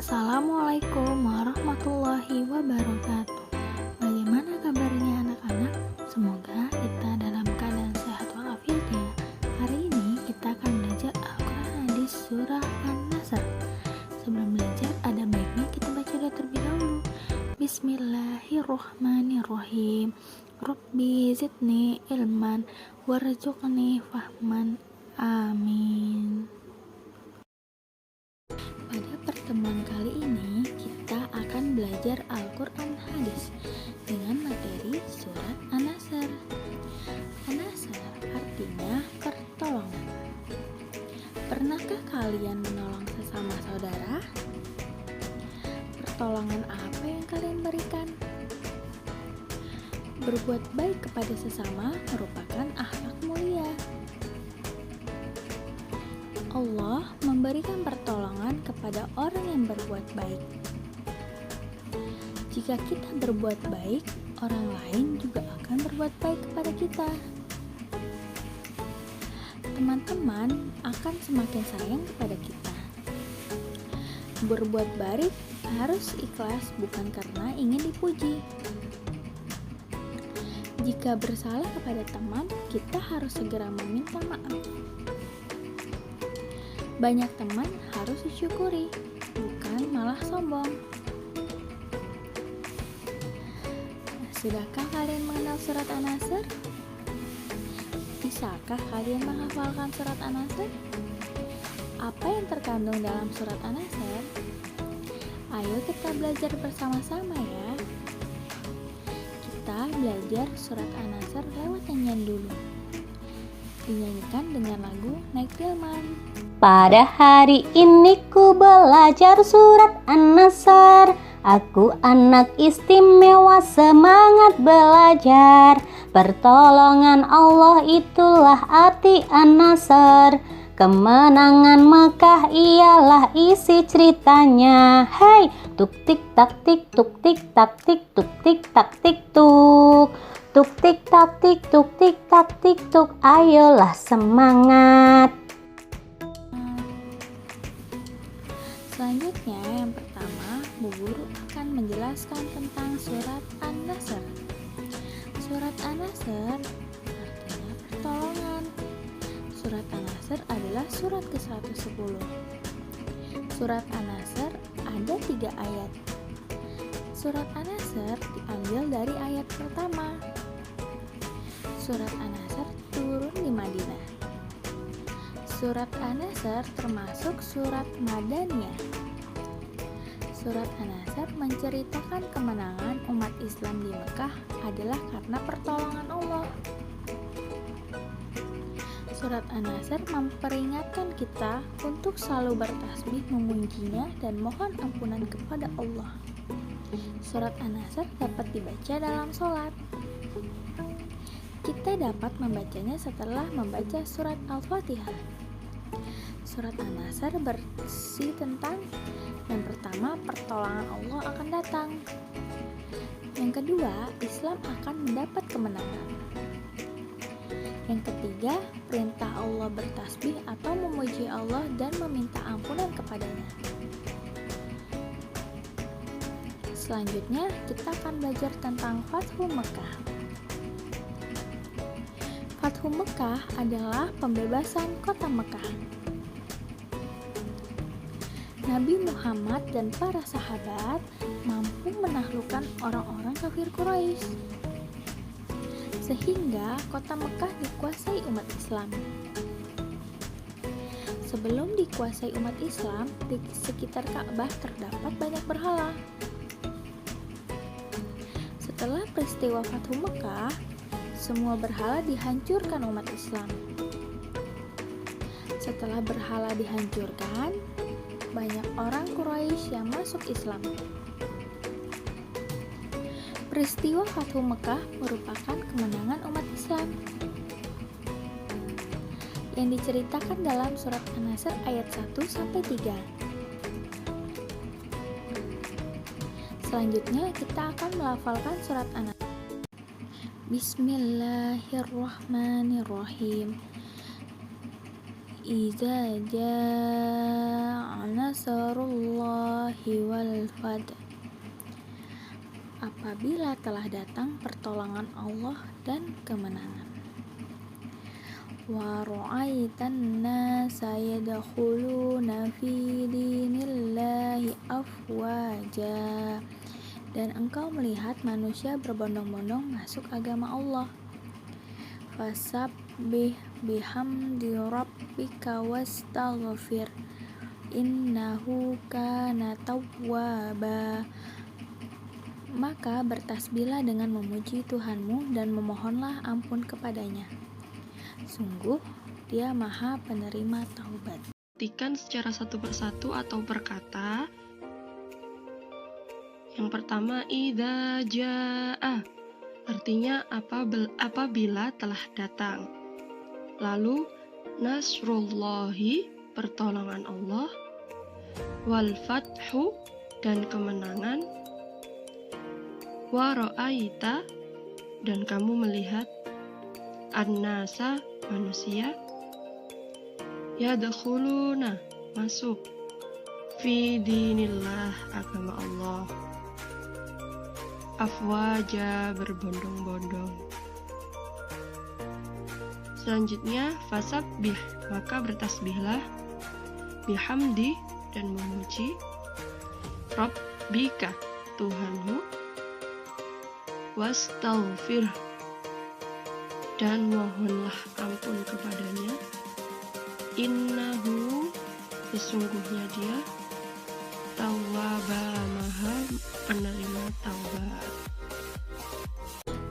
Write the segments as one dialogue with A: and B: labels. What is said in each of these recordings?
A: Assalamualaikum warahmatullahi wabarakatuh. Bagaimana kabarnya anak-anak? Semoga kita dalam keadaan sehat walafiat ya. Hari ini kita akan belajar Al-Quran hadis surah An-Nasr. Sebelum belajar ada baiknya kita baca doa terlebih dahulu. Bismillahirrohmanirrohim. Rabbi zidni ilman warzuqni fahman. Amin. Pada pertemuan kali ini kita akan belajar Al-Quran hadis dengan materi surat An-Nasr. An-Nasr artinya pertolongan. Pernahkah kalian menolong sesama saudara? Pertolongan apa yang kalian berikan? Berbuat baik kepada sesama merupakan akhlak mulia. Allah memberikan pertolongan kepada orang yang berbuat baik. Jika kita berbuat baik, orang lain juga akan berbuat baik kepada kita. Teman-teman akan semakin sayang kepada kita. Berbuat baik harus ikhlas, bukan karena ingin dipuji. Jika bersalah kepada teman, kita harus segera meminta maaf. Banyak teman harus disyukuri, bukan malah sombong. Sudahkah kalian mengenal surat An-Nasr? Bisakah kalian menghafalkan surat An-Nasr? Apa yang terkandung dalam surat An-Nasr? Ayo kita belajar bersama-sama ya. Kita belajar surat An-Nasr lewat nyanyian dulu. Dinyanyikan dengan lagu Naik Delman.
B: Pada hari ini ku belajar surat An-Nasr. Aku anak istimewa, semangat belajar. Pertolongan Allah itulah arti An-Nasr. Kemenangan Mekah ialah isi ceritanya. Hai, tuk tik tak tik, tuk tik tak tik, tuk tik tak tik tuk. Tuk tik tak tik, tuk tik tak tik tuk. Ayolah semangat.
A: Selanjutnya yang pertama, Bu Guru akan menjelaskan tentang surat An-Nasr. Surat An-Nasr artinya pertolongan. Surat An-Nasr adalah surat ke-110. Surat An-Nasr ada 3 ayat. Surat An-Nasr diambil dari ayat pertama. Surat An-Nasr turun di Madinah. Surat An-Nasr termasuk surat Madaniyah. Surat An-Nasr menceritakan kemenangan umat Islam di Mekah adalah karena pertolongan Allah. Surat An-Nasr memperingatkan kita untuk selalu bertasbih memujinya dan mohon ampunan kepada Allah. Surat An-Nasr dapat dibaca dalam sholat. Kita dapat membacanya setelah membaca surat Al-Fatihah. Surat An-Nasr berisi tentang yang pertama, pertolongan Allah akan datang. Yang kedua, Islam akan mendapat kemenangan. Yang ketiga, perintah Allah bertasbih atau memuji Allah dan meminta ampunan kepadanya. Selanjutnya, kita akan belajar tentang Fathu Mekah. Fathu Mekah adalah pembebasan kota Mekah. Nabi Muhammad dan para sahabat mampu menaklukkan orang-orang kafir Quraisy, sehingga kota Mekah dikuasai umat Islam. Sebelum dikuasai umat Islam, di sekitar Ka'bah terdapat banyak berhala. Setelah peristiwa Fathu Mekah, semua berhala dihancurkan umat Islam. Setelah berhala dihancurkan, banyak orang Quraisy yang masuk Islam. Peristiwa Fathu Mekah merupakan kemenangan umat Islam yang diceritakan dalam surat An-Nasr ayat 1-3. Selanjutnya kita akan melafalkan surat An-Nasr. Bismillahirrahmanirrahim. iza jaa nasrullahi wal fath. Apabila telah datang pertolongan Allah dan kemenangan. Wa ra'aitan nasa yadkhuluna fi dinillahi afwaja. Dan engkau melihat manusia berbondong-bondong masuk agama Allah. Fasabbih bihamdi rabbika wastaghfir innahu kana tawwaba. Maka bertasbihlah dengan memuji Tuhanmu dan memohonlah ampun kepadanya. Sungguh, Dia Maha Penerima Taubat.
C: Perhatikan secara satu persatu atau per kata. Yang pertama, idza jaa, artinya apabila telah datang. Lalu, nasrullahi, pertolongan Allah, wal fathu, dan kemenangan, wa ra'aita, dan kamu melihat, an-nasa, manusia, yadkhuluna, masuk, fi dinillah, agama Allah, afwaja, berbondong-bondong. Selanjutnya, fasabbih, maka bertasbihlah, bihamdi, dan memuji, rabbika, Tuhanmu, wastaghfir, dan mohonlah ampun kepadanya, innahu, sesungguhnya Dia, tawwaba, Maha Penerima Taubat.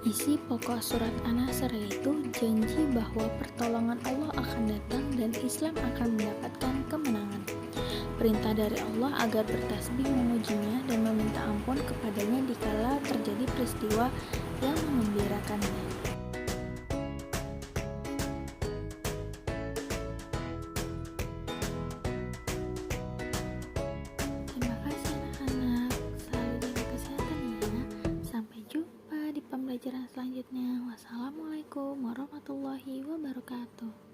A: Isi pokok surat An-Nasr yaitu janji bahwa pertolongan Allah akan datang dan Islam akan mendapatkan kemenangan. Perintah dari Allah agar bertasbih memujinya dan meminta ampun kepadanya dikala terjadi peristiwa yang menggembirakannya. Terima kasih anak-anak, selalu jaga kesehatan ya. Sampai jumpa di pembelajaran selanjutnya. Wassalamualaikum warahmatullahi wabarakatuh.